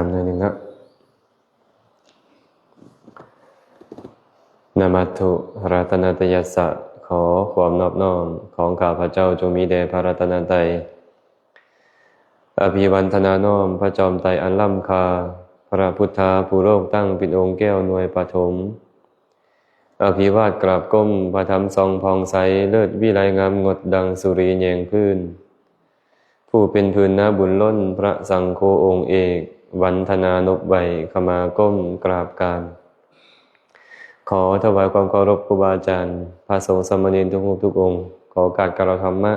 ำหน่อยหนึ่งนะนะมัตถุรัตนตยัสสะขอความนอบน้อมของข้าพเจ้าจงมีแด่พระรัตนตรัยอภิวันทนาน้อมพระจอมไตรอันล้ำค่าพระพุทธาผู้โลกตั้งเป็นองค์แก้วหน่วยปฐมอภิวาทกราบก้มพระธรรมทรงผ่องใสเลิศวิไลงามงดดังสุรีแยงพื้นผู้เป็นพื้นนาบุญล้นพระสังโฆองค์เอกวันธนานบใบขมาก้มกราบการขอถวายความเคารพครูบาอาจารย์พระสงฆ์สามเณรทุกรูปทุกองค์ขอการกล่าวธรรมะ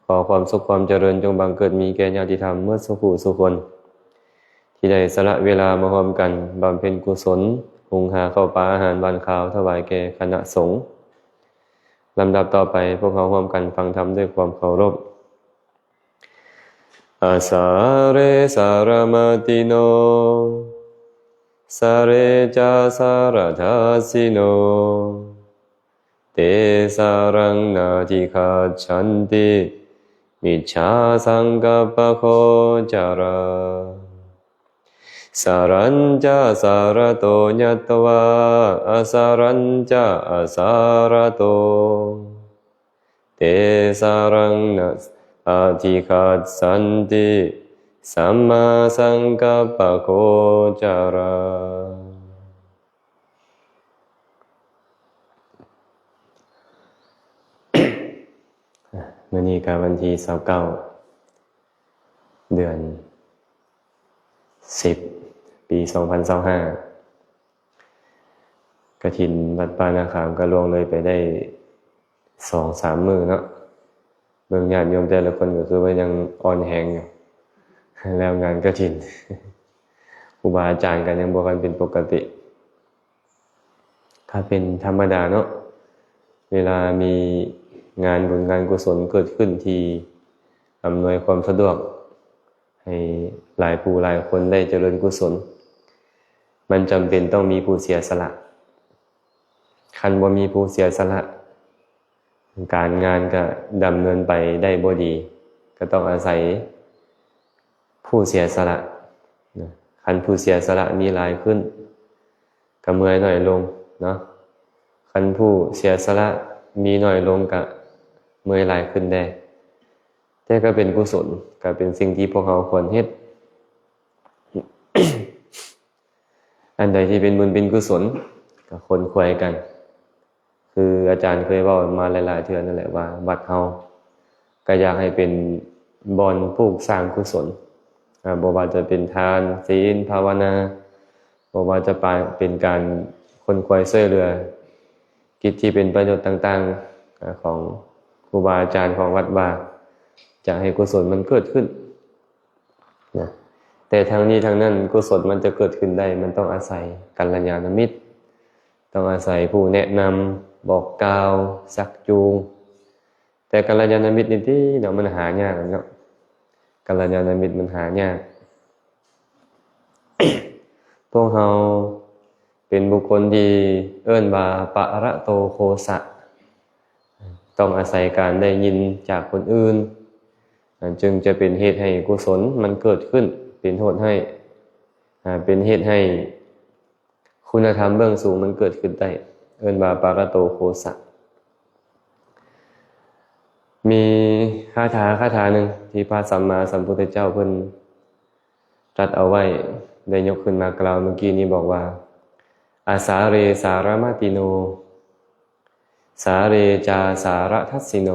ขอความสุขความเจริญจงบังเกิดมีแก่ญาติธรรมเมื่อสุขสุคนที่ได้สละเวลามาร่วมกันบำเพ็ญกุศลหุงหาข้าวปลาอาหารวันข้าวถวายแก่คณะสงฆ์ลำดับต่อไปพวกเราร่วมกันฟังธรรมด้วยความเคารพอาสาเรสารมติโนสาเรจาสารทัสสิโนเตสารังนาทิคัจฉันติมิจฉาสังกัปปะโคจาราสารัญจาสารโตญัตตวาอาสารัญจาอาสารโตเตสารังนาอาทิคัจฉันติสัมมาสังกัปปะโคจารามื้อนี้ก็วันที่29เดือน10ปี2025กฐินวัดป่านาคามก็ล่วงเลยไปได้ 2-3 มื้อเนาะเบิ่งญาติโยมแต่ละคนก็คือว่ายังอ่อนแรงอยู่แล้วงานกฐินครูบาอาจารย์ก็ยังบ่ค่อยเป็นปกติถ้าเป็นธรรมดาเนาะเวลามีงานบุญงานกุศลเกิดขึ้นที่อำนวยความสะดวกให้หลายผู้หลายคนได้เจริญกุศลมันจำเป็นต้องมีผู้เสียสละคันบ่มีผู้เสียสละการงานก็ดำเนินไปได้บ่ดีก็ต้องอาศัยผู้เสียสละคันผู้เสียสละมีหลายขึ้นก็เมื่อยน้อยลงเนาะคันผู้เสียสละมีน้อยลงก็เมื่อยหลายขึ้นได้แต่ก็เป็นกุศลก็เป็นสิ่งที่พวกเราควรเฮ็ด อันใดที่เป็นบุญเป็นกุศลก็คนควรกันคืออาจารย์เคยเว้ามาหลายๆเทื่อนั่นแหละว่าวัดเฮาก็อยากให้เป็นบ่อนปลูกสร้างกุศลบ่ว่าจะเป็นทานศีลภาวนาบ่ว่าจะเป็นการคนควรช่วยเหลือกิจที่เป็นประโยชน์ต่างๆของครูบาอาจารย์ของวัดว่าจะให้กุศลมันเกิดขึ้นนะแต่ทางนี้ทางนั้นกุศลมันจะเกิดขึ้นได้มันต้องอาศัยกัลยาณมิตรต้องอาศัยผู้แนะนำบอกกล่าวชักจูงแต่กัลยาณมิตรนี่ที่เนาะมันหายากเนาะกัลยาณมิตรมันหายาก พวกเราเป็นบุคคลที่เอิ้นว่าปะระโตโคสะต้องอาศัยการได้ยินจากคนอื่นจึงจะเป็นเหตุให้กุศลมันเกิดขึ้นเป็นเหตุให้คุณธรรมเบื้องสูงมันเกิดขึ้นได้เอิ้นว่าปะระโตโคสะมีคาถาหนึ่งที่พระสัมมาสัมพุทธเจ้าเพิ่นตรัสเอาไว้ได้ยกขึ้นมากล่าวเมื่อกี้นี้บอกว่าอาสาเรสารมติโนสาเรจาสารทัสสิโน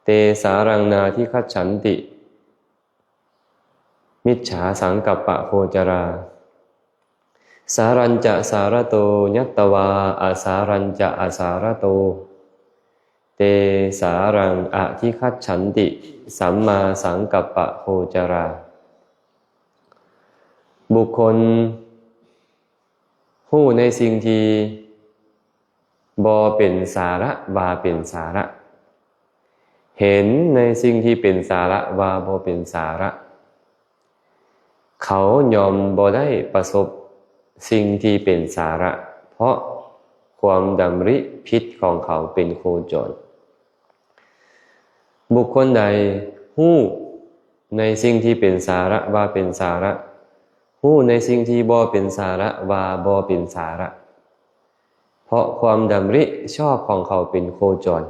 เตสารังนาทิคัจฉันติมิจฉาสังกัปปะโคจาราสารัญจะสารโตยัตตวาอาสารัญจะอาสารโตเตสารังอทิคัจฉันติสัมมาสังกัปปะโคจาราบุคคลผู้ในสิ่งที่บ่เป็นสาระว่าเป็นสาระเห็นในสิ่งที่เป็นสาระว่าบ่เป็นสาระเขายอมบ่ได้ประสบสิ่งที่เป็นสาระเพราะความดำริผิดของเขาเป็นโคจรบุคคลใดฮู้ ในสิ่งที่เป็นสาระว่าเป็นสาระฮู้ในสิ่งที่บ่เป็นสาระว่าบ่เป็นสาระเพราะความดำริชอบของเขาเป็นโคจร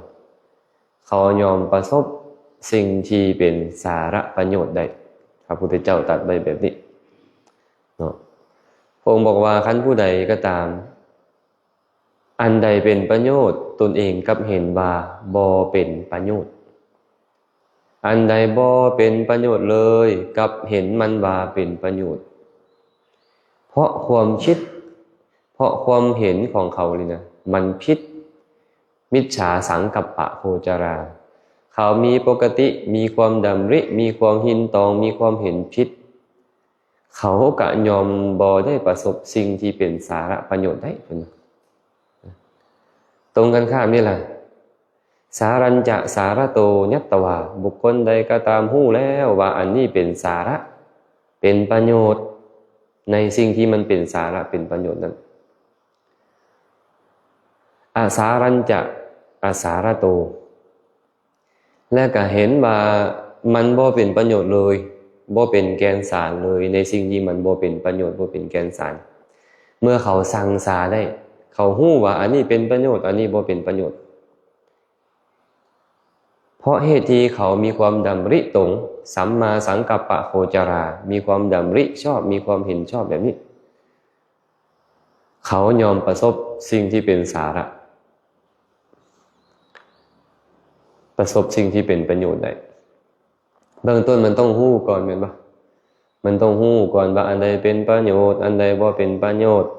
เขายอมประสบสิ่งที่เป็นสาระประโยชน์ได้พระพุทธเจ้าตรัสไว้แบบนี้เนาะพระองค์บอกว่าคันผู้ใดก็ตามอันใดเป็นประโยชน์ตนเองกับเห็นว่าบ่เป็นประโยชน์อันใดบ่เป็นประโยชน์เลยกับเห็นมันว่าเป็นประโยชน์เพราะความคิดเพราะความเห็นของเขาเลยนะมันผิดมิจฉาสังกัปปะโคจราเขามีปกติมีความดำริมีความหินตองมีความเห็นผิดเขาก็ยอมบ่ได้ประสบสิ่งที่เป็นสาระประโยชน์ได้เพิ่นตรงกันข้ามนี่แหละสารัญจะสาระโตยัตตวาบุคคลใดก็ตามฮู้แล้วว่าอันนี้เป็นสาระเป็นประโยชน์ในสิ่งที่มันเป็นสาระเป็นประโยชน์นั้นอาสารัญจะอาสาระโตและก็เห็นว่ามันบ่เป็นประโยชน์เลยบ่เป็นแกนสารเลยในสิ่งที่มันบ่เป็นประโยชน์บ่เป็นแกนสารเมื่อเขาสังสาได้เขาฮู้ว่าอันนี้เป็นประโยชน์อันนี้บ่เป็นประโยชน์เพราะเหตุที่เขามีความดำริตรงสัมมาสังกัปปะโคจรามีความดำริชอบมีความเห็นชอบแบบนี้เขายอมประสบสิ่งที่เป็นสาระประสบสิ่งที่เป็นประโยชน์ได้เบื้องต้นมันต้องฮู้ก่อนแม่นบ่มันต้องฮู้ก่อนว่าอันใดเป็นประโยชน์อันใดบ่เป็นประโยชน์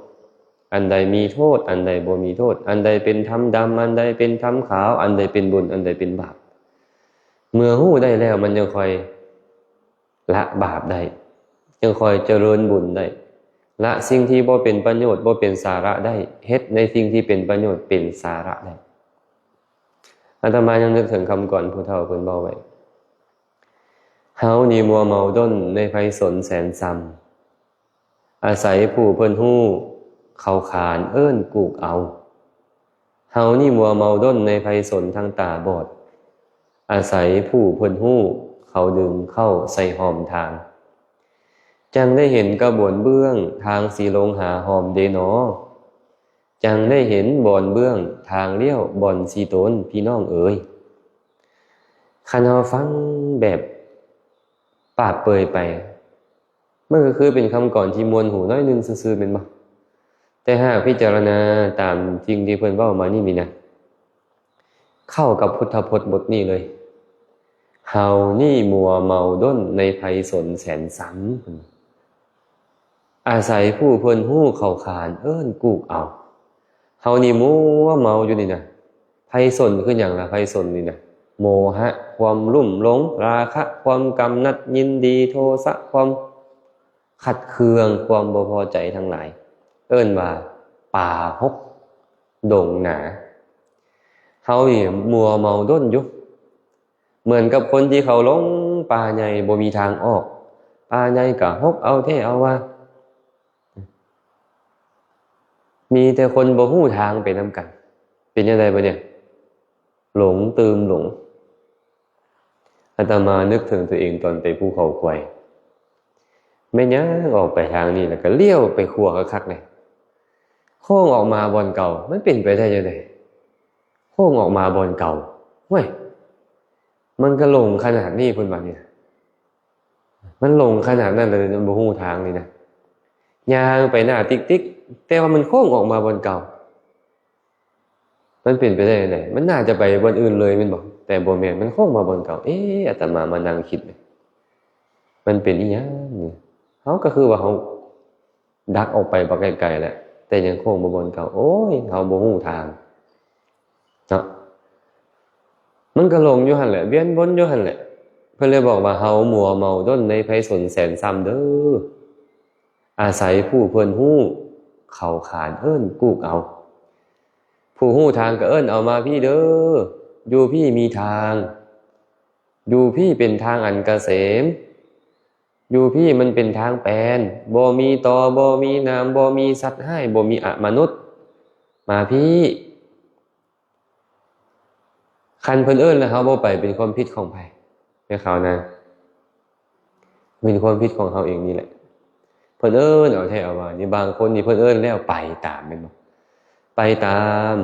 อันใดมีโทษอันใดบ่มีโทษอันใดเป็นธรรมดำอันใดเป็นธรรมขาวอันใดเป็นบุญอันใดเป็นบาปเมื่อฮู้ได้แล้วมันยังค่อยละบาปได้ยังค่อยเจริญบุญได้ละสิ่งที่บ่เป็นประโยชน์บ่เป็นสาระได้เฮ็ดในสิ่งที่เป็นประโยชน์เป็นสาระได้อาตมายังนึกถึงคำก่อนผู้เฒ่าเพิ่นบอกไว้เฮานี่มัวเมาด้นในไผสนแสนซ้ำอาศัยผู้เพิ่นฮู้เขาขานเอิ้นกูกเอาเฮานี่มัวเมาด้นในไผสนทางตาบอดอาศัยผู้เพิ่นฮู้เขาดึงเข้าใส่หอมทางจังได้เห็นกระบวนเบื้องทางสีลงหาหอมเดนอจังได้เห็นบ่อนเบื้องทางเลี้ยวบ่อนสีตนพี่น้องเอ๋ยคันเฮาฟังแบบปราบเปยไปมันก็คือเป็นคำก่อนที่มวลหูน้อยนึงซื่อๆเป็นบ่แต่หากพิจารณาตามจริงที่เพิ่นเว้ามานี่มีนะเข้ากับพุทธพจน์บทนี้เลยเฮานี่มัวเมาด้นในไผสนแสนสันอาศัยผู้เพิ่นฮู้เข้าขานเอิ้นกูกเอาเฮานี่มัวเมาอยู่นี่นะไผสนคือหยังล่ะไผสนนี่นะโมหะความลุ่มหลงราคะความกำหนัดยินดีโทสะความขัดเคืองความบ่พอใจทั้งหลายเอิ้นว่าป่าหกดงหนาเฮานี่มัวเมาด้นอยู่เหมือนกับคนที่เขาหลงป่าใหญ่บ่มีทางออกป่าใหญ่ก็หกเอาแท้เอาว่ามีแต่คนบ่ฮู้ทางไปนำกันเป็นจังไดบ่เนี่ยหลงตืมหลงอาตมานึกถึงตัวเองตอนไปภูเขาควายแม่นยังออกไปทางนี้แล้วก็เลี้ยวไปขัวคักๆเลยโค้งออกมาบอนเก่ามันเป็นไปได้จังได๋โค้งออกมาบอนเก่าเว้ยมันก็หลงขนาดนี้พุ่นว่านี่มันหลงขนาดนั้นเลยบ่ฮู้ทางนี่นะย่างไปหน้าติ๊กๆแต่ว่ามันโค้งออกมาบอนเก่ามันเป็นไปได้ไหนมันน่าจะไปบนอื่นเลยแม่นบ่แต่บ่แม่นมันโค้งมาบนเก่าอาตมานั่งคิดมันเป็นอีหยังนี่เฮาก็คือว่าเฮาดักออกไปบักไกลๆแหละแต่ยังโค้งมาบนเก่าโอ้ยเฮาบ่ฮู้ทางเนาะมันก็หลงอยู่หั่นแหละเวียนวนอยู่หั่นแหละเพิ่นเลยบอกว่าเฮามัวเมาด้นในไผสนแสนซ้ำเด้ออาศัยผู้เพิ่นฮู้เข้าขานเอิ้นกูกเอาผู้ฮู้ทางก็เอิ้นเอามาพี่เด้ออยู่พี่มีทางอยู่พี่เป็นทางอันเกษมอยู่พี่มันเป็นทางแปลนบ่มีตอบ่มีน้ำบ่มีสัตว์ให้บ่มีอมนุษย์มาพี่คันเพิ่นเอิ้นแล้วเฮาบ่ไปเป็นความผิดของไผแม่เขานะ เป็นความผิดของเขาเองนี่แหละเพิ่นเอาแท้เอาว่านี่บางคนนี่เพิ่นแล้วไปตามแม่นบ่ไปตาม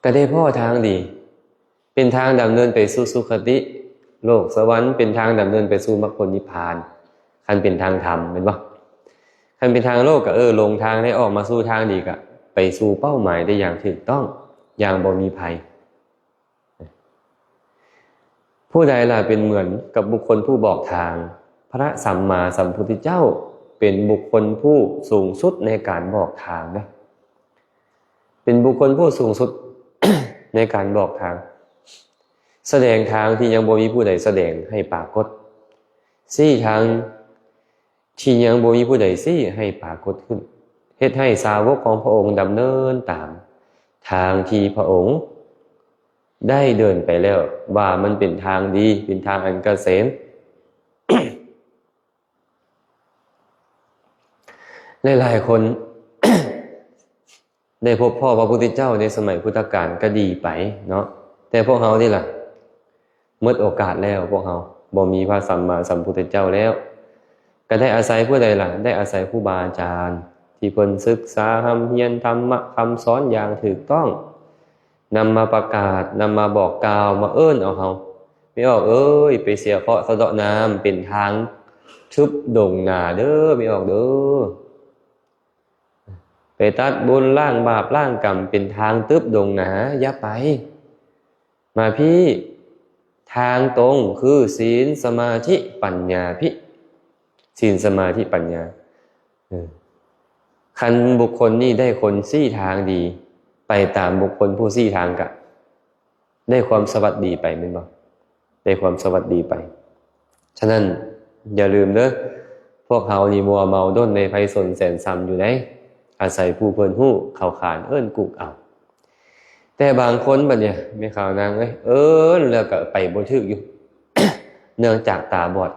ก็ได้พ่อทางดีเป็นทางดำเนินไปสู่สุคติโลกสวรรค์เป็นทางดำเนินไปสู่มรรคผลนิพพานคันเป็นทางธรรมแม่นบ่คันเป็นทางโลกก็ลงทางได้ออกมาสู่ทางดีก็ไปสู่เป้าหมายได้อย่างถูกต้องอย่างบ่มีภัยผู้ใดล่ะเป็นเหมือนกับบุคคลผู้บอกทางพระสัมมาสัมพุทธเจ้าเป็นบุคคลผู้สูงสุดในการบอกทางนะเป็นบุคคลผู้สูงสุด ในการบอกทางแสดงทางที่ยังบ่มีผู้ใดแสดงให้ปรากฏชี้ทางที่ยังบ่มีผู้ใดชี้ให้ปรากฏขึ้นเฮ็ดให้สาวกของพระองค์ดำเนินตามทางที่พระองค์ได้เดินไปแล้วว่ามันเป็นทางดีเป็นทางอันเกษม หลายๆคน ได้พบพ่อพระพุทธเจ้าในสมัยพุทธกาลก็ดีไปเนาะแต่พวกเฮานี่ล่ะหมดโอกาสแล้วพวกเฮาบ่มีพระสัมมาสัมพุทธเจ้าแล้วก็ได้อาศัยผู้ใดล่ะได้อาศัยครูบาอาจารย์ที่เพิ่นศึกษาธรรมเรียนธรรมะคำสอนอย่างถูกต้องนำมาประกาศนำมาบอกกล่าวมาเอาเฮาไม่ออกไปเสียเคราะห์สะเดาะน้ำเป็นทางทึบดงหน้าเด้อไม่ออกเด้อไปตัดบุญล้างบาปล้างกรรมเป็นทางตึบดงหนาอย่าไปมาพี่ทางตรงคือศีลสมาธิปัญญาพี่ศีลสมาธิปัญญาคันบุคคลนี่ได้คนซี่ทางดีไปตามบุคคลผู้ซี่ทางกะได้ความสวัสดีไปแม่นบ่ได้ความสวัสดีไปฉะนั้นอย่าลืมเด้อพวกเฮานี่มัวเมาด้นในไพศาลแสนซ้ำอยู่ไหนอาศัยผู้เพิ่นฮู้เข้าขานกุกเอาแต่บางคนบัดเนี่ยมีข่าวนางแล้วก็ไปบ่ถึกอยู่ เนื่องจากตาบอด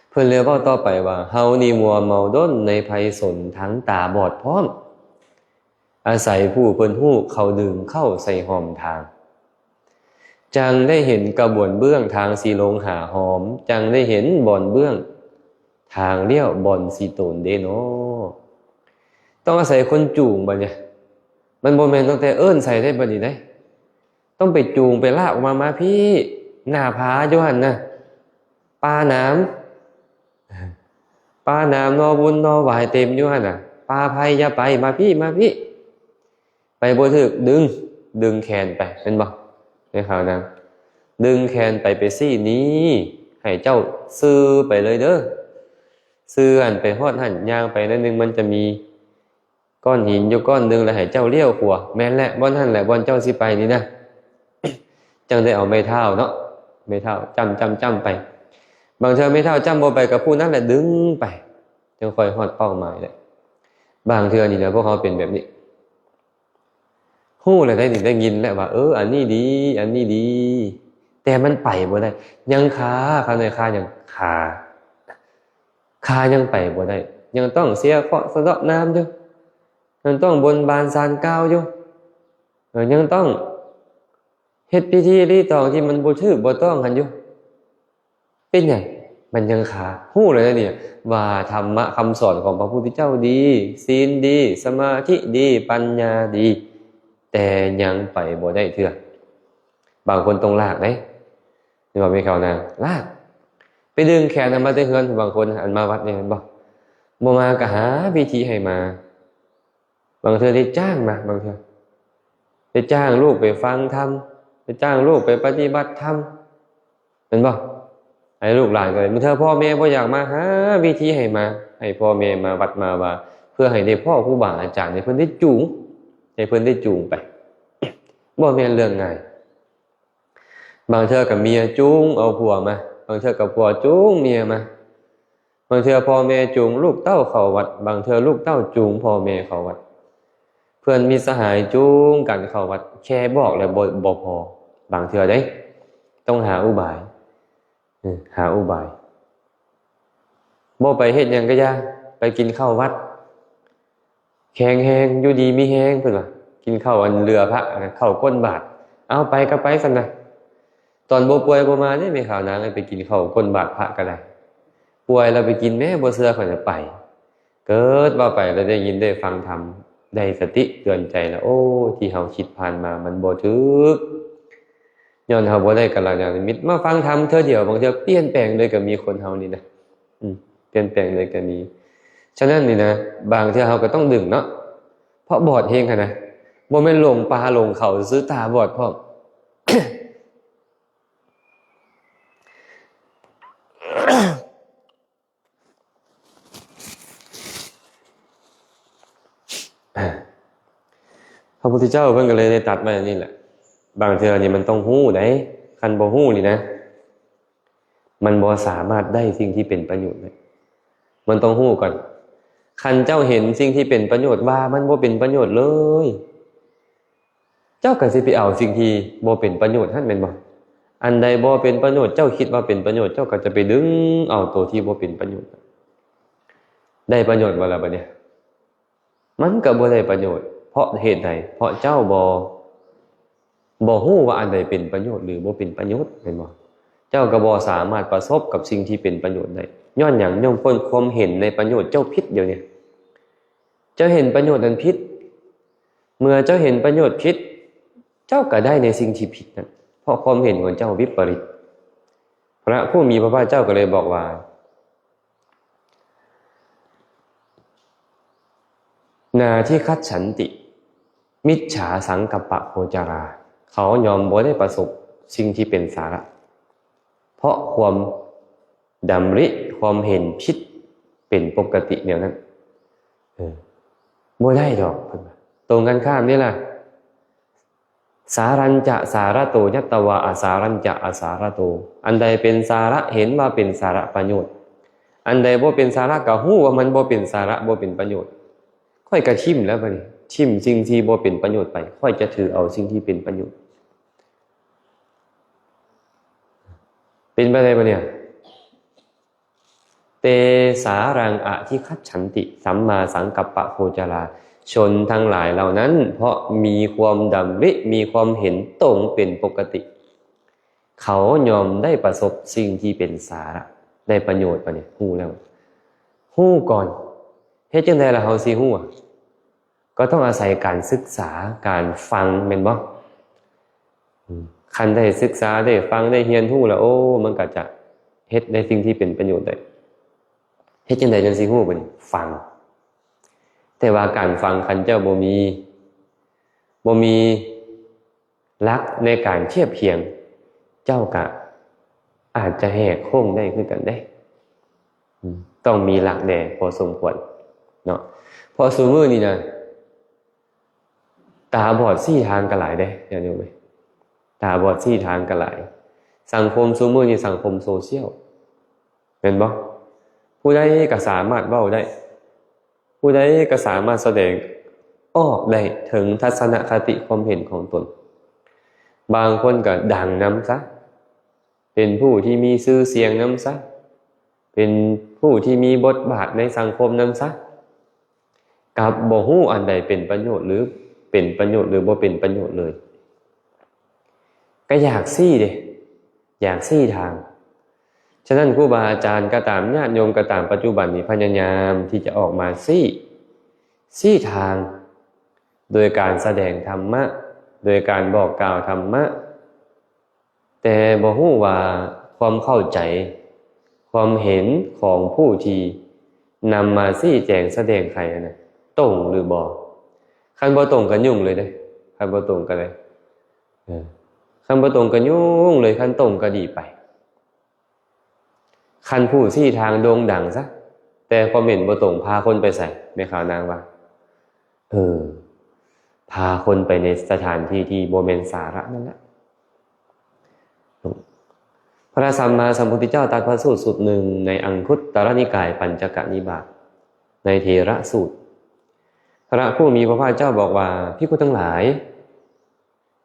เพิ่นเลยเว้าต่อไปว่าเฮานี่มัวเมาด้นในไพศาลทั้งตาบอดพร้อมอาศัยผู้เพิ่นฮู้เข้าดึงเข้าใส่หอมทางจังได้เห็นกระบวนเบื้องทางสีลงหาหอมจังได้เห็นบ่อนเบื้องทางเลี้ยวบ่อนสีโตนเด้เนาะต้องอาศัยคนจูงบัดเนี่ยมันบ่แม่นตั้งแต่ใส่ได้บัดนี้ได้ต้องไปจูงไปลากออกมาพี่หน้าผาอยู่หั่นน่ะปลาน้ำนอบุญนอหวายเต็มอยู่หั่นน่ะปลาภัยอย่าไปมาพี่ไปบ่ถึกดึงแขนไปเป็นบ่ในข่าวนั้นดึงแขนไปซี่นี้ให้เจ้าซื้อไปเลยเด้อซื้ออันไปฮอดหั่นย่างไปนั่นนึงมันจะมีก้อนหินอยู่ก้อนนึงแล้วให้เจ้าเลี้ยวขวาแม่นแหละบ่นั่นแหละบ่เจ้าสิไปนี่นะ จังได้เอาไม้เท้าเนาะไม้เท้าจ้ำไปบางเทื่อไม้เท้าจ้ำบ่ไปกับผู้นั้นแหละดึงไปจังค่อยฮอดเป้าหมายได้บางเทื่อนี่นะพวกเขาเป็นแบบนี้ฮู้แล้วได้ยินแล้วว่าอันนี้ดีแต่มันไปบ่ได้ยังคาในคายังคายังไปบ่ได้ยังต้องเสียเคราะห์สะเดาะน้ำอยู่ยังต้องบนบานศาลกล่าวอยู่ยังต้องเฮ็ดพิธีรีตองที่มันบ่ถูกบ่ต้องหันอยู่เป็นไงมันยังขาฮู้เลยนะเนี่ยว่าธรรมะคำสอนของพระพุทธเจ้าดีศีลดีสมาธิดีปัญญาดีแต่ยังไปบ่ได้เทื่อบางคนต้องลากเด้นี่ว่าไม่เข้านะลากไปดึงแขนมาแต่เฮือนบางคนอันมาวัดนี่เห็นบ่มาก็หาวิธีให้มาบางเทื่อได้จ้างมาบางเทื่อได้จ้างลูกไปฟังธรรมได้จ้างลูกไปปฏิบัติธรรมเห็นบ่ให้ลูกหลานก็เลยบางเทื่อพ่อแม่บ่อยากมาหาวิธีให้มาให้พ่อแม่มาวัดมาว่าเพื่อให้ได้พ่อครูบาอาจารย์ให้เพิ่นได้จูงไปบ่แม่นเรื่องง่ายบางเทื่อกับเมียจูงเอาผัวมาบางเทื่อกับผัวจูงเมียมาบางเทื่อพ่อแม่จูงลูกเต้าเข้าวัดบางเทื่อลูกเต้าจูงพ่อแม่เข้าวัดเพื่อนมีสหายจูงกันเข้าวัดแค่บอกแล้วบ่พอบางเทื่อได้ต้องหาอุบายบ่ไปเฮ็ดหยังก็อย่าไปกินข้าววัดแข็งแฮงอยู่ดีมีแฮงเพิ่นว่ากินข้าวอันเรือพระข้าวก้นบาทเอาไปก็ไปซั่นน่ะ ตอนบ่ป่วยบ่มาเนี่ยไม่ข่าวนางไปกินข้าวก้นบาทพระก็ได้ป่วยเราไปกินแม่บ่เชื่อเขาจะไปเกิดว่าไปแล้วได้ยินได้ฟังธรรมได้สติเตือนใจแล้วโอ้ที่เฮาคิดผ่านมามันบ่ถูกย้อนเฮาบ่ได้กัลยาณมิตรมาฟังธรรมเทื่อเดียวบางเทื่อเปลี่ยนแปลงเลยก็มีคนเฮานี่นะเปลี่ยนแปลงเลยก็มีฉะนั้นนี่นะบางเทื่อเฮาก็ต้องดึงเนาะเพราะบอดเฮงค่ะนะบ่แม่นลงป่าลงเขาซื้อตาบอดพร้อม พระพุทธเจ้าเพิ่นก็เลยได้ตัดมาอย่างนี้แหละบางเทื่อนี่มันต้องฮู้ได้คันบ่ฮู้นี่นะมันบ่สามารถได้สิ่งที่เป็นประโยชน์ได้มันต้องฮู้ก่อนคันเจ้าเห็นสิ่งที่เป็นประโยชน์ว่ามันบ่เป็นประโยชน์เลยเจ้าก็สิไปเอาสิ่งที่บ่เป็นประโยชน์หั่นแม่นบ่อันใดบ่เป็นประโยชน์เจ้าคิดว่าเป็นประโยชน์เจ้าก็จะไปดึงเอาตัวที่บ่เป็นประโยชน์ได้ประโยชน์บ่ล่ะบัดนี้มันก็บ่ได้ประโยชน์เพราะเหตุใดเพราะเจ้าบ่ฮู้ว่าอันใดเป็นประโยชน์หรือบ่เป็นประโยชน์แม่นบ่เจ้าก็บ่สามารถประสบกับสิ่งที่เป็นประโยชน์ได้ย้อนหยังย้อนพ้นความเห็นในประโยชน์เจ้าผิดเดี๋ยวนี้เจ้าเห็นประโยชน์นั้นผิดเมื่อเจ้าเห็นประโยชน์ผิดเจ้าก็ได้ในสิ่งที่ผิดนั้นเพราะความเห็นของเจ้าวิปริตพระผู้มีพระภาคเจ้าก็เลยบอกว่านาที่คัจฉันติมิจฉาสังกัปปะโคจาราเขายอมบ่ได้ประสบสิ่งที่เป็นสาระเพราะความดำริความเห็นผิดเป็นปกติเดียวนั้นบ่ได้ดอกตรงกันข้ามนี่ล่ะสารัญจะสาระโตยัตตวาอาสารัญจะอาสาระโตอันใดเป็นสาระเห็นว่าเป็นสาระประโยชน์อันใดบ่เป็นสาระก็ฮู้ว่ามันบ่เป็นสาระบ่เป็นประโยชน์ค่อยกระชิมแล้วบัดนี้ชิมสิ่งที่บ่เป็นประโยชน์ไปค่อยจะถือเอาสิ่งที่เป็นประโยชน์เป็นไปได้ปะเนี่ยเตสารังอะที่คัจฉันติสัมมาสังกัปปะโคจาราชนทั้งหลายเหล่านั้นเพราะมีความดำริมีความเห็นตรงเป็นปกติเขายอมได้ประสบสิ่งที่เป็นสาระได้ประโยชน์ปะเนี่ยฮู้แล้วฮู้ก่อนเฮ็ดจังได๋ล่ะเฮาสิฮู้ก็ต้องอาศัยการศึกษาการฟังแม่นบ่คันได้ศึกษาได้ฟังได้เรียนรู้แล้วโอ้มันก็จะเฮ็ดในสิ่งที่เป็นประโยชน์ได้เฮ็ดจังได๋จังสิฮู้บัดนี้ฟังแต่ว่าการฟังคันเจ้าบ่มีหลักในการเทียบเคียงเจ้าก็อาจจะแหกโค้งได้คือกันเด้ต้องมีหลักแน่พอสมควรเนาะพอซุมื้อนี้นะตาบอดสี่ทางก็หลายเด้อย่าลืมไหมตาบอดสี่ทางก็หลายสังคมซุมื้อนี้สังคมโซเชียลเป็นบ่ผู้ใดก็สามารถเว้าได้ผู้ใดก็สามารถแสดงออกได้ถึงทัศนคติความเห็นของตนบางคนก็ดังนำซะเป็นผู้ที่มีชื่อเสียงนำซะเป็นผู้ที่มีบทบาทในสังคมนำซะกับบ่ฮู้อันใดเป็นประโยชน์หรือเป็นประโยชน์หรือบ่เป็นประโยชน์เลยก็อยากซี่เด้อยากซี่ทางฉะนั้นครูบาอาจารย์ก็ตามญาติโยมก็ตามปัจจุบันนี้พยายามที่จะออกมาซี่ทางโดยการแสดงธรรมะโดยการบอกกล่าวธรรมะแต่บ่ฮู้ว่าความเข้าใจความเห็นของผู้ที่นำมาซี่แจงแสดงใครนะตรงหรือบ่คันบ่ตรงก็ยุ่งเลยเด้คันบ่ตรงก็เลยคันบ่ตรงก็ยุ่งเลยคันตรงก็ดีไปคันผู้ซี่ทางโด่งดังซะแต่ความเห็นบ่ตรงพาคนไปใส่ในข่าวนางว่าพาคนไปในสถานที่ที่บ่แม่นสาระนั่นแหละพระสัมมาสัมพุทธเจ้าตรัสพระสูตรสุดหนึ่งในอังคุตตรนิกายปัญจกนิบาตในเถระสูตรพระผู้มีพระภาคเจ้าบอกว่าภิกษุทั้งหลาย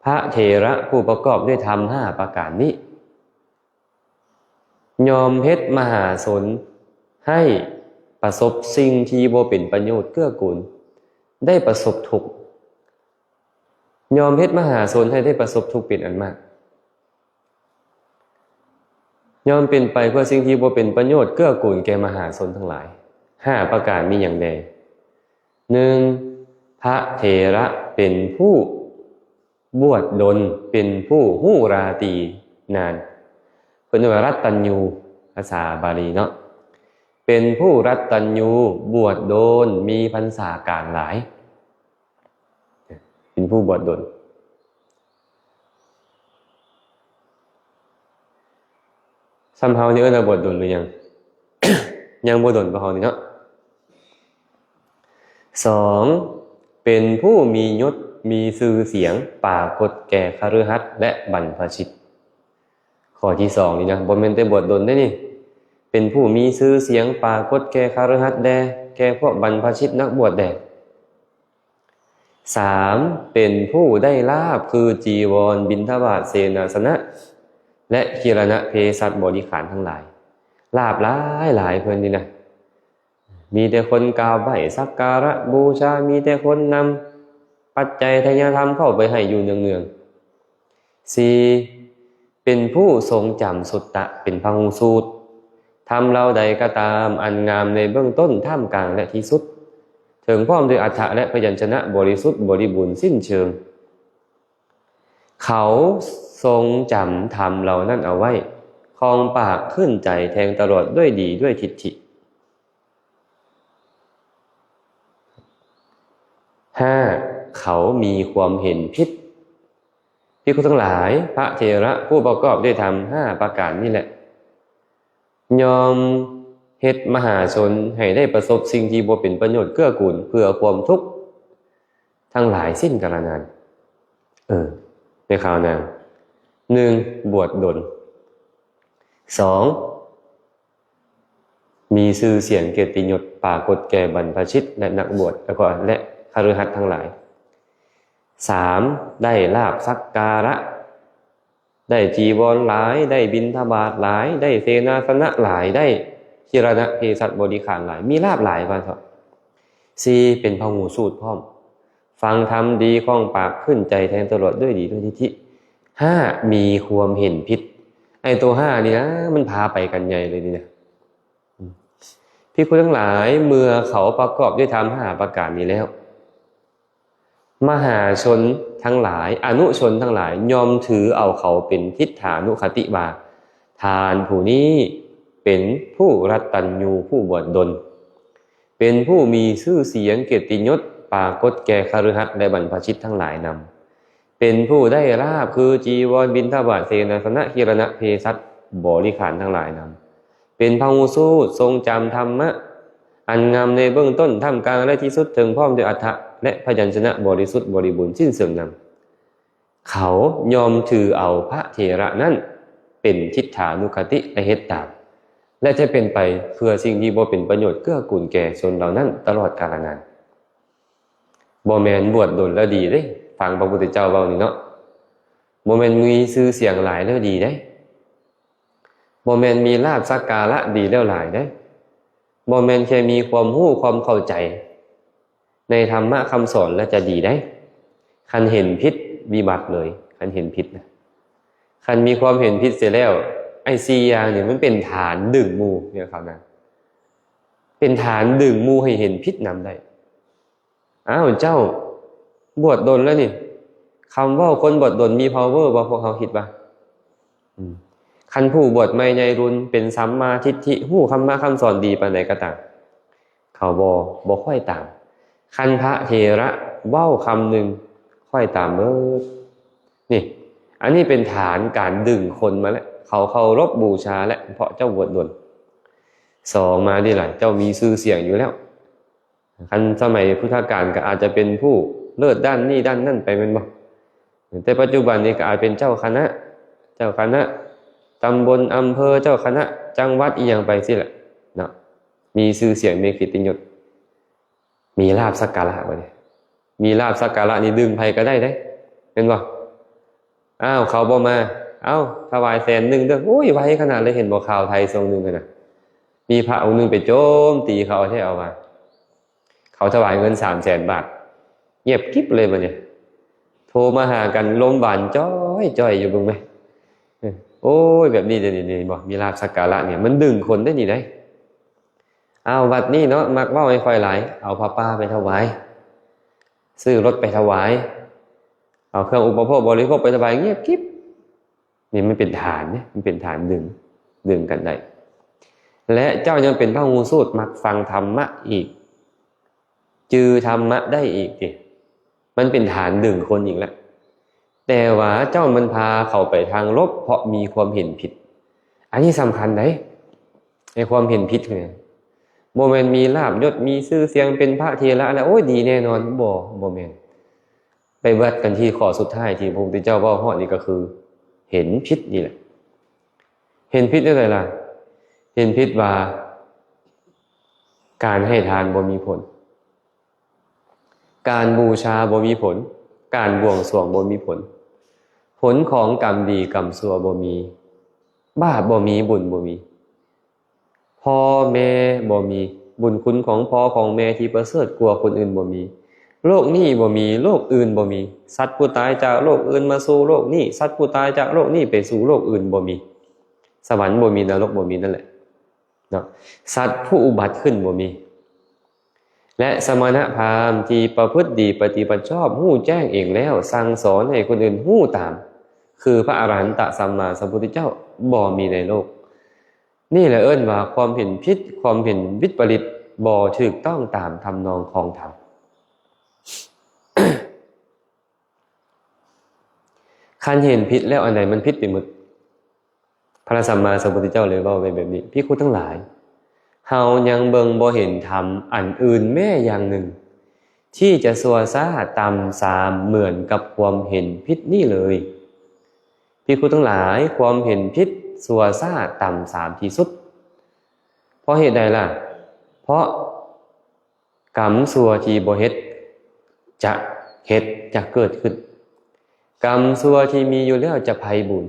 พระเถระผู้ประกอบด้วยธรรม5ประการนี้ยอมเฮ็ดมหาสนให้ประสบสิ่งที่บ่เป็นประโยชน์เกื้อกูลได้ประสบทุกข์ยอมเฮ็ดมหาสนให้ได้ประสบทุกข์เป็นอันมาก ย่อมเป็นไปเพื่อสิ่งที่บ่เป็นประโยชน์เกื้อกูลแก่มหาชนทั้งหลาย5ประการมีอย่างใด 1. พระเถระเป็นผู้บวชดลเป็นผู้หู้ราตรีนานเพิ่นว่ารัตตัญญูภาษาบาลีเนาะเป็นผู้รัตตัญญูบวชโดนมีพรรษาการหลายเป็นผู้บวชโดนซ้ำเฮานี่เอิ้นว่าบวชโดนหรือยัง ยังบ่โดนบ่เฮานี่เนาะ 2. เป็นผู้มียศมีชื่อเสียงปรากฏแก่คฤหัสถ์และบรรพชิตข้อที่2นี่นะบ่แม่นแต่บวชโดนได้นี่เป็นผู้มีชื่อเสียงปรากฏแก่คฤหัสถ์แด่แก่พวกบรรพชิตนักบวชแด่ 3. เป็นผู้ได้ลาภคือจีวรบิณฑบาตเสนาสนะและกิรณะเภสัชบริขารทั้งหลายลาภหลายเพิ่นนี่นะมีแต่คนกราบไหว้สักการะบูชามีแต่คนนำปัจจัยทายธรรมเข้าไปให้อยู่เนืองๆ 4. เป็นผู้ทรงจำสุตตะเป็นพหูสูตรทำเราใดก็ตามอันงามในเบื้องต้นท่ามกลางและที่สุดถึงพร้อมด้วยอรรถะและพยัญชนะบริสุทธิ์บริบูรณ์สิ้นเชิงเขาทรงจำธรรมเหล่านั้นเอาไว้คลองปากขึ้นใจแทงตลอดด้วยดีด้วยทิฏฐิ 5. เขามีความเห็นผิดภิกษุทั้งหลายพระเถระผู้ประกอบด้วยธรรม5ประการนี่แหละยอมเฮ็ดมหาชนให้ได้ประสบสิ่งที่บ่เป็นประโยชน์เกื้อกูลเพื่อความทุกข์ทั้งหลายสิ้นกาลนานในคราวนาง 1. บวชดล 2. มีชื่อเสียงเกียรติยศปรากฏแก่บรรพชิตและนักบวชและคฤหัสถ์ทั้งหลาย 3. ได้ลาภสักการะได้จีวรหลายได้บิณฑบาตหลายได้เสนาสนะหลายได้กิรณะเภสัชบริขารหลายมีลาภหลายว่าครับ 4. เป็นพหูสูตรพร้อมฟังธรรมดีคล่องปากขึ้นใจแทงตลอดด้วยดีด้วยทิฏฐิ 5. มีความเห็นผิดไอ้ตัว5นี่นะมันพาไปกันใหญ่เลยนี่นะภิกษุทั้งหลายเมื่อเขาประกอบด้วยธรรม5ประการนี้แล้วมหาชนทั้งหลายอนุชนทั้งหลายยอมถือเอาเขาเป็นทิฏฐานุคติว่าทานผู้นี้เป็นผู้รัตตัญญูผู้บวชดลเป็นผู้มีชื่อเสียงเกียรติยศปรากฏแก่คฤหัสถ์และบรรพชิตทั้งหลายนำเป็นผู้ได้ลาภคือจีวรบิณฑบาตเสนาสนะกิรณะเภสัชบริขารทั้งหลายนำเป็นพหูสูตรทรงจำธรรมะอันงามในเบื้องต้นท่ามกลางและที่สุดถึงพร้อมด้วยอรรถะและพยัญชนะบริสุทธิ์บริบูรณ์สิ้นเสื่อมนำเขายอมถือเอาพระเถระนั้นเป็นทิฏฐานุคติและเฮ็ดตามและจะเป็นไปเพื่อสิ่งที่บ่เป็นประโยชน์เกื้อกูลแก่ชนเหล่านั้นตลอดกาลนานบ่แม่นบวชโดนแล้วดีเด้ฟังพระพุทธเจ้าเว้านี่เนาะบ่แม่นมีชื่อเสียงหลายแล้วดีเด้บ่แม่นมีลาภสักการะดีแล้วหลายเด้บ่แม่นแค่มีความรู้ความเข้าใจในธรรมะคำสอนแล้วจะดีได้คันเห็นผิดวิบัติเลยคันเห็นผิดนะคันมีความเห็นผิดเสียแล้วไอ้4อย่างเนี่ยมันเป็นฐานดึงหมู่เนี่ยครับนะเป็นฐานดึงหมู่ให้เห็นผิดนำได้อ้าวเจ้าบวชดลแล้วนี่คำว่าคนบวชดลมี power บ่พวกเขาคิดว่าคันผู้บวชใหม่ใหญ่รุ่นเป็นสัมมาทิฏฐิฮู้คำมาคำสอนดีปานใดก็ตามเขาบ่ค่อยตามคันพระเถระเว้าคำหนึ่งค่อยตามนี่อันนี้เป็นฐานการดึงคนมาแล้วเขาเคารพบูชาและเพราะเจ้าบวชดล 2มาที่ไหนเจ้ามีชื่อเสียงอยู่แล้วคันสมัยพุทธกาลก็อาจจะเป็นผู้เลิศด้านนี้ด้านนั่นไปเป็นบ่แต่ปัจจุบันนี้ก็อาจเป็นเจ้าคณะตำบลอำเภอเจ้าคณะจังหวัดอีหยังไปสิแหละเนาะมีชื่อเสียงมีเกียรติยศมีลาภสักการะบ่เนี่ยมีลาภสักการะนี่ดึงไผก็ได้เห็นบ่อ้าวเขาบ่มาถวาย100,000เด้อโอ้ยไวขนาดเลยเห็นบ่ข่าวไทยทรงนึงกันน่ะมีพระองค์นึงไปโจมตีเขาให้เอามาเขาถวายเงิน300,000 บาทเงียบกิ๊บเลยบัดเนี่ยโทรมาหากันลมบานจ้อยอยู่เบิ่งมั้ย โอ้ยแบบนี้เดี๋ยวนี้บอกมีลาภสักการะเนี่ยมันดึงคนได้นี่ได้เอาวัดนี้เนาะมักเว้าให้ค่อยหลายเอาผ้าป่าไปถวายซื้อรถไปถวายเอาเครื่องอุปโภคบริโภคไปถวายเงียบกิ๊บนี่มันเป็นฐานเนี่ยมันเป็นฐานดึงกันได้และเจ้ายังเป็นพระหูสูตรมักฟังธรรมะอีกจือธรรมะได้อีกดิมันเป็นฐานดึงคนอีกแล้วแต่ว่าเจ้ามันพาเข้าไปทางลบเพราะมีความเห็นผิดอันนี้สำคัญไหนในความเห็นผิดเนี่ยโมเมนมีลาภยศมีชื่อเสียงเป็นพระเทระแล้วโอ้ยดีแน่นอนโมเมนไปวัดกันที่ข้อสุดท้ายที่พระพุทธเจ้าว่าฮอดนี่ก็คือเห็นผิดนี่แหละเห็นผิดอะไรล่ะเห็นผิดว่าการให้ทานบ่มีผลการบูชาบ่มีผลการบวงสรวงบ่มีผลผลของกรรมดีกรรมชั่วบ่มีบาปบ่มีบุญบ่มีพ่อแม่บ่มีบุญคุณของพ่อของแม่ที่ประเสริฐกว่าคนอื่นบ่มีโลกนี้บ่มีโลกอื่นบ่มีสัตว์ผู้ตายจากโลกอื่นมาสู่โลกนี้สัตว์ผู้ตายจากโลกนี้ไปสู่โลกอื่นบ่มีสวรรค์บ่มีนรกบ่มีนั่นแหละเนาะสัตว์ผู้อุบัติขึ้นบ่มีและสมณพราหมณ์ที่ประพฤติดีปฏิบัติชอบฮู้แจ้งเองแล้วสั่งสอนให้คนอื่นฮู้ตามคือพระอรหันตสัมมาสัมพุทธเจ้าบ่มีในโลกนี่แหละเอิ้นว่าความเห็นผิดความเห็นวิปริตบ่ถูกต้องตามทำนองของธรรม คันเห็นผิดแล้วอันไหนมันผิดไปหมดพระสัมมาสัมพุทธเจ้าเลยว่าไว้แบบนี้ภิกขุทั้งหลายเฮายังเบิ่งบ่เห็นธรรมอันอื่นแม้อย่างหนึ่งที่จะซัวซ่าต่ำสามเหมือนกับความเห็นผิดนี่เลยภิกขุทั้งหลายความเห็นผิดซัวซ่าต่ำสามที่สุดเพราะเหตุใดล่ะเพราะกรรมซัวที่บ่เฮ็ดจะเฮ็ดจะเกิดขึ้นกรรมซัวที่มีอยู่แล้วจะไผบุญ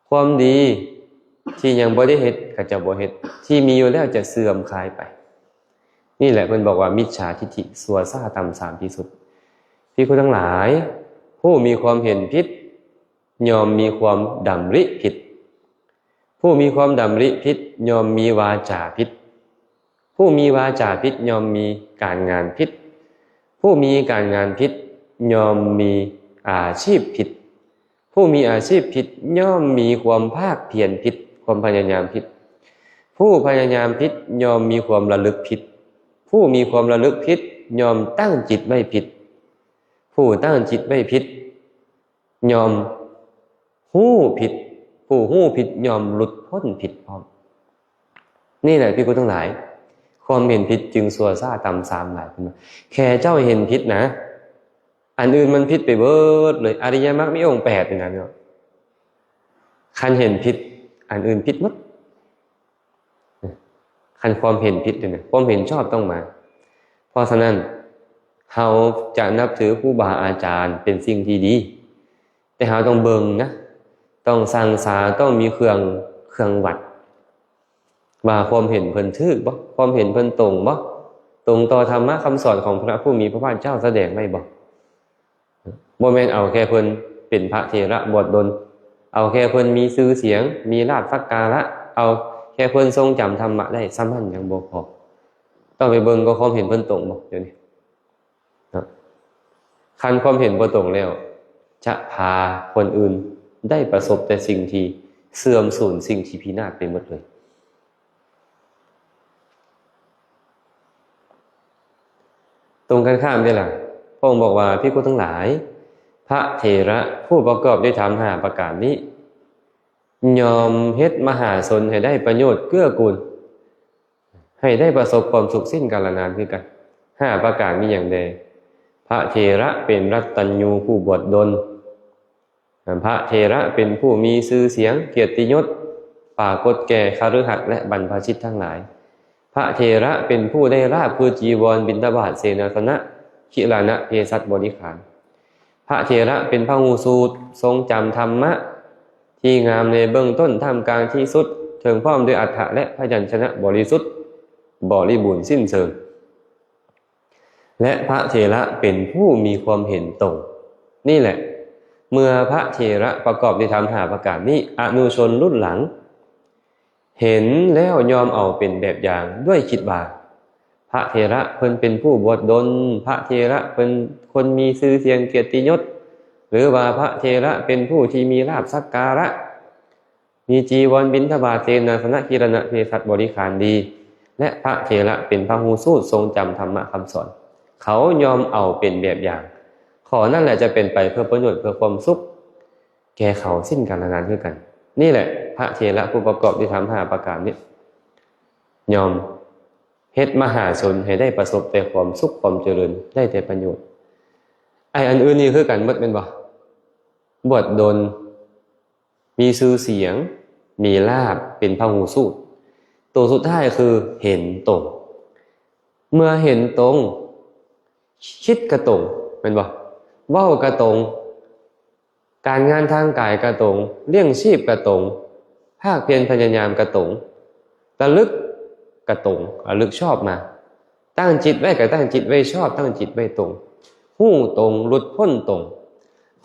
ความดีที่ยังบ่ได้เฮ็ดก็จะบ่เฮ็ดที่มีอยู่แล้วจะเสื่อมคลายไปนี่แหละเพิ่นบอกว่ามิจฉาทิฏฐิซัวซ่าต่ำสามที่สุดภิกขุทั้งหลายผู้มีความเห็นผิดยอมมีความดำริผิดผู้มีความดำริผิดยอมมีวาจาผิดผู้มีวาจาผิดยอมมีการงานผิดผู้มีการงานผิดยอมมีอาชีพผิดผู้มีอาชีพผิดย่อมมีความภาคเพียรผิดความพยายามผิดผู้พยายามผิดย่อมมีความระลึกผิดผู้มีความระลึกผิดย่อมตั้งจิตไว้ผิดผู้ตั้งจิตไว้ผิดย่อมหู้ผิดผู้หู้ผิดย่อมหลุดพ้นผิดพร้อมนี่แหละภิกขุทั้งหลายความเห็นผิดจึงซัวซ่าต่ำสามหลายขึ้นมาแค่เจ้าเห็นผิดนะอันอื่นมันผิดไปเบิดเลยอริยมรรคมีองค์8อย่างนั้นเนาะคันเห็นผิดอันอื่นผิดหมดคันความเห็นผิดเนี่ยความเห็นชอบต้องมาเพราะฉะนั้นเราจะนับถือครูบาอาจารย์เป็นสิ่งที่ดีแต่เราต้องเบิ่งนะต้องสั่งสาต้องมีเครื่องวัดว่าความเห็นเพิ่นถูกบ่ความเห็นเพิ่นตรงบ่ตรงต่อธรรมะคำสอนของพระผู้มีพระภาคเจ้าแสดงไว้บ่บ่แม่นเอาแค่เพิ่นเป็นพระเถระบวชดลเอาแค่เพิ่นมีชื่อเสียงมีลาภสักการะเอาแค่เพิ่นทรงจำธรรมะได้ซ้ำนั้นยังบ่พอต้องไปเบิ่งก็ความเห็นเพิ่นตรงบ่เดี๋ยวนี้คันความเห็นบ่ตรงแล้วจะพาคนอื่นได้ประสบแต่สิ่งที่เสื่อมสูญสิ่งที่พินาศไปหมดเลยตรงกันข้ามนี่ล่ะพระองค์บอกว่าภิกขุทั้งหลายพระเถระผู้ประกอบด้วยธรรม5ประการนี้ยอมเฮ็ดมหาชนให้ได้ประโยชน์เกื้อกูลให้ได้ประสบความสุขสิ้นกาลนานคือกัน5ประการมีอย่างใดพระเถระเป็นรัตตัญญูผู้บวชดลพระเถระเป็นผู้มีชื่อเสียงเกียรติยศปรากฏแก่คฤหัสถ์และบรรพชิตทั้งหลายพระเถระเป็นผู้ได้ราภคือจีวรบิณฑบาตเสนาสนะขิลานะเภสัชบริขารพระเถระเป็นพหูสูตรทรงจำธรรมะที่งามในเบื้องต้นท่ามกลางที่สุดถึงพร้อมด้วยอรรถะและพยัญชนะบริสุทธิ์บริบูรณ์สิ้นเชิงและพระเถระเป็นผู้มีความเห็นตรงนี่แหละ เมื่อพระเถระประกอบด้วยธรรม5ประการนี้อนุชนรุ่นหลังเห็นแล้วยอมเอาเป็นแบบอย่างด้วยคิดว่าพระเถระเพิ่นเป็นผู้บวชดลพระเถระเป็นคนมีชื่อเสียงเกียรติยศหรือว่าพระเถระเป็นผู้ที่มีลาภสักการะมีจีวรบิณฑบาตเสนาสนะกิรณะเภสัชบริขารดีและพระเถระเป็นพหูสูตรทรงจำธรรมะคำสอนเขายอมเอาเป็นแบบอย่างขอนั่นแหละจะเป็นไปเพื่อประโยชน์เพื่อความสุขแก่เขาสิ้นกาลนานด้วยกันนี่แหละพระเถระผู้ประกอบด้วยธรรม5ประการนี้ยอมเฮ็ดมหาชนให้ได้ประสบแต่ความสุขความเจริญได้แต่ประโยชน์อันอื่นนี่คือกันหมดแม่นบ่บวชดลมีชื่อเสียงมีลาภเป็นพหูสูตรตัวสุดท้ายคือเห็นตรงเมื่อเห็นตรงคิดกระตรงแม่นบ่เว้ากระตรงการงานทางกายกระตรงเลี้ยงชีพกระตรงภาคเพียรพยายามกระตรงระลึกกระตรงระลึกชอบมาตั้งจิตไว้ก็ตั้งจิตไว้ชอบตั้งจิตไว้ตรงหู้ตรงหลุดพ้นตรง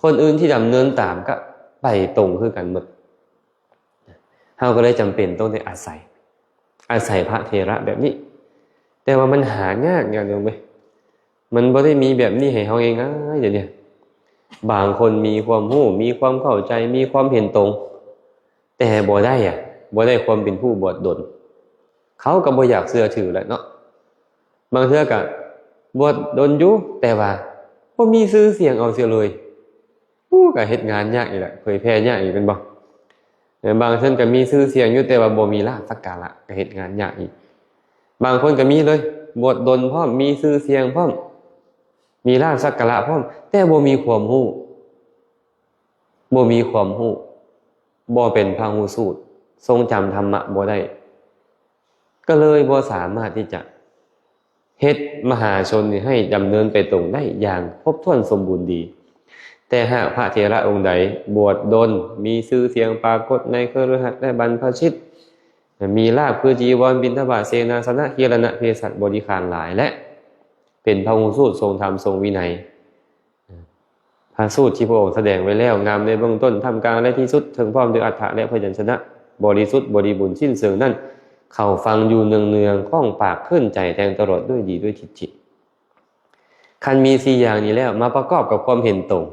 คนอื่นที่ดำเนินตามก็ไปตรงคือกันหมดเฮาก็เลยจำเป็นต้องได้อาศัยพระเถระแบบนี้แต่ว่ามันหายากอย่างเดียวไหมมันบ่ได้มีแบบนี้ให้เฮาง่ายๆเดี๋ยวนี้บางคนมีความรู้มีความเข้าใจมีความเห็นตรงแต่บ่ได้ความเป็นผู้บวชดลเขาก็บ่อยากเชื่อถือแหละเนาะบางเทื่อก็บวชดลอยู่แต่ว่าบ่มีชื่อเสียงเอาเสียเลยก็เฮ็ดงานยากอีกแหละเผยแพร่ยากอีกเป็นบ่บางท่านก็มีชื่อเสียงอยู่แต่ว่าบ่มีลาภสักการะก็เฮ็ดงานยากอีกบางคนก็มีเลยบวชดลพร้อมมีชื่อเสียงพร้อมมีลาภสักการะพร้อมแต่บ่มีความรู้บ่เป็นพหูสูตรทรงจำธรรมะบ่ได้ก็เลยบ่สามารถที่จะเฮ็ดมหาชนให้ดำเนินไปตรงได้อย่างครบถ้วนสมบูรณ์ดีแต่หากพระเถระองค์ใดบวชดลมีชื่อเสียงปรากฏในคฤหัสถ์และบรรพชิตมีลาภคือจีวรบิณฑบาตเสนาสนะกิรณะเภสัชบริขารหลายและเป็นพหูสูตรทรงธรรมทรงวินัยพระสูตรที่พระองค์แสดงไว้แล้วงามในเบื้องต้นท่ามกลางและที่สุดถึงพร้อมด้วยอรรถะและพยัญชนะบริสุทธิ์บริบูรณ์สิ้นเชิงนั่นเข้าฟังอยู่เนืองๆคล่องปากขึ้นใจแทงตลอดด้วยดีด้วยจิตคันมี4อย่างนี้แล้วมาประกอบกับความเห็นตรง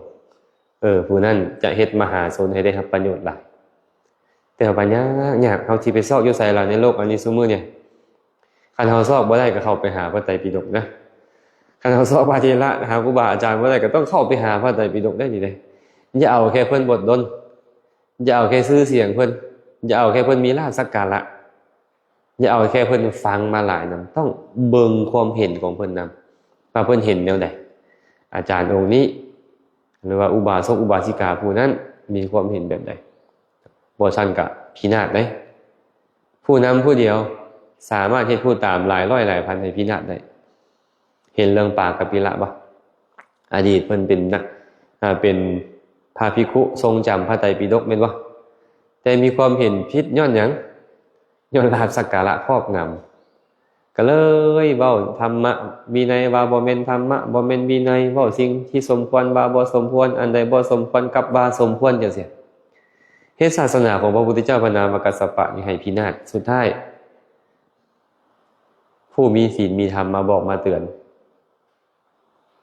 ผู้นั้นจะเฮ็ดมหาชนให้ได้รับประโยชน์หลายแต่ว่าปัญญายากเฮาสิไปซอกอยู่ไสล่ะในโลกอันนี้ซุมื้อเนี่ยคันเฮาซอกบ่ได้ก็เข้าไปหาพระไตรปิฎกนะคันเฮาซอกพระเถระหาครูบาอาจารย์บ่ได้ก็ต้องเข้าไปหาพระไตรปิฎกได้นี่เด้อย่าเอาแค่เพิ่นบวชดลอย่าเอาแค่ชื่อเสียงเพิ่นอย่าเอาแค่เพิ่นมีลาภสักการะอย่าเอาแค่เพิ่นฟังมาหลายนำต้องเบิ่งความเห็นของเพิ่นนำว่าเพิ่นเห็นแนวใดอาจารย์องค์นี้หรือว่าอุบาสกอุบาสิกาผู้นั้นมีความเห็นแบบใดบ่ซั่นก็พินาศเด้ผู้นำผู้เดียวสามารถเฮ็ดผู้ตามหลายร้อยหลายพันให้พินาศได้เห็นเรื่องปากกัปปิละบ่อดีตเพิ่นเป็นพระภิกขุทรงจำพระไตรปิฎกแม่นบ่แต่มีความเห็นผิดย้อนหยังย้อนลาภสักการะครอบงำก็เลยเว้าธรรมะวินัยว่าบ่แม่นธรรมะบ่แม่นวินัยเว้าสิ่งที่สมควรว่าบ่สมควรอันใดบ่สมควรกับว่าสมควรจังซี่เฮ็ดศาสนาของพระพุทธเจ้าพระนามกัสสปะนี่ให้พินาศสุดท้ายผู้มีศีลมีธรรมมาบอกมาเตือน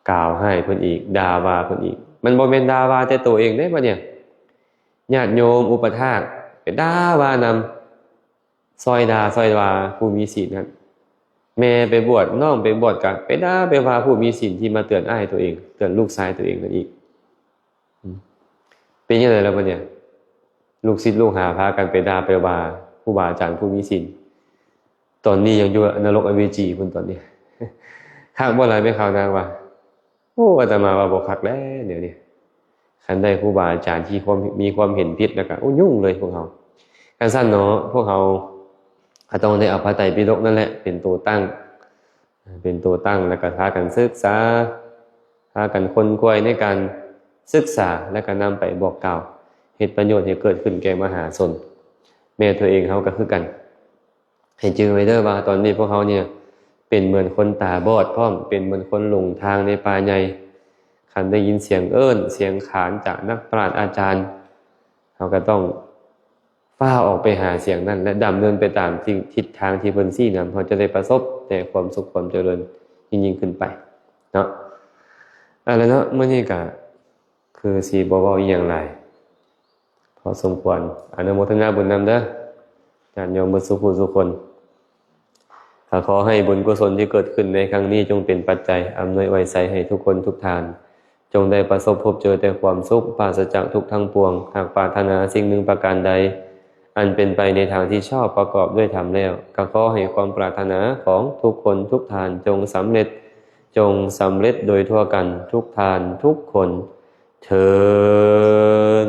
กล่าวให้เพิ่นอีกด่าว่าเพิ่นอีกมันบ่แม่นด่าว่าแต่ตัวเองเด้บ่เนี่ยญาติโยมอุปถากไปด่าว่านำซอยด่าซอยว่าผู้มีศีลนั้นแม่ไปบวชน้องไปบวชกันไปด่าไปว่าผู้มีศีลที่มาเตือนอ้ายตัวเองเตือนลูกชายตัวเองนั่นอีกเป็นยังไงแล้วบ่เนี่ยลูกศิษย์ลูกหาพากันไปด่าไปว่าครูบาอาจารย์ผู้มีศีลตอนนี้ยังอยู่นรกอเวจีพุ่นตอนนี้คักบ่หลายไม่ข่าวนางว่าโอ้อาตมาว่าบ่คักแล้วเดี๋ยวนี้คันได้ครูบาอาจารย์ที่มีความเห็นผิดแล้วก็ยุ่งเลยพวกเฮาคันซั่นเนาะพวกเฮาต้องได้เอาพระไตรปิฎกนั่นแหละเป็นตัวตั้งแล้วก็พากันศึกษาพากันค้นคว้าในการศึกษาและก็นำไปบอกกล่าวเฮ็ดประโยชน์ให้เกิดขึ้นแก่มหาชนแม้ตัวเองเฮาก็คือกันให้จือไว้เด้อว่าตอนนี้พวกเฮาเนี่ยเป็นเหมือนคนตาบอดพร้อมเป็นเหมือนคนหลงทางในป่าใหญ่ คันได้ยินเสียงเอิ้นเสียงขานจากนักปราชญ์อาจารย์เราก็ต้องฟ้าออกไปหาเสียงนั้นและดำเนินไปตามทิศทางที่เพิ่นชี้นำเราจะได้ประสบแต่ความสุขความเจริญยิ่งขึ้นไปเนาะแล้วเนาะมื้อนี้ก็คือสิบ่เว้าอีหยังหลายพอสมควรอนุโมทนาบุญนำเด้อญาติโยมเบิดสุขทุกคนขอให้บุญกุศลที่เกิดขึ้นในครั้งนี้จงเป็นปัจจัยอำนวยไว้ใส่ให้ทุกคนทุกท่านจงได้ประสบพบเจอแต่ความสุขปราศจากทุกข์ทั้งปวงหากปรารถนาสิ่งหนึ่งประการใดอันเป็นไปในทางที่ชอบประกอบด้วยธรรมแล้วก็ขอให้ความปรารถนาของทุกคนทุกท่านจงสำเร็จโดยทั่วกันทุกท่านทุกคนเทอญ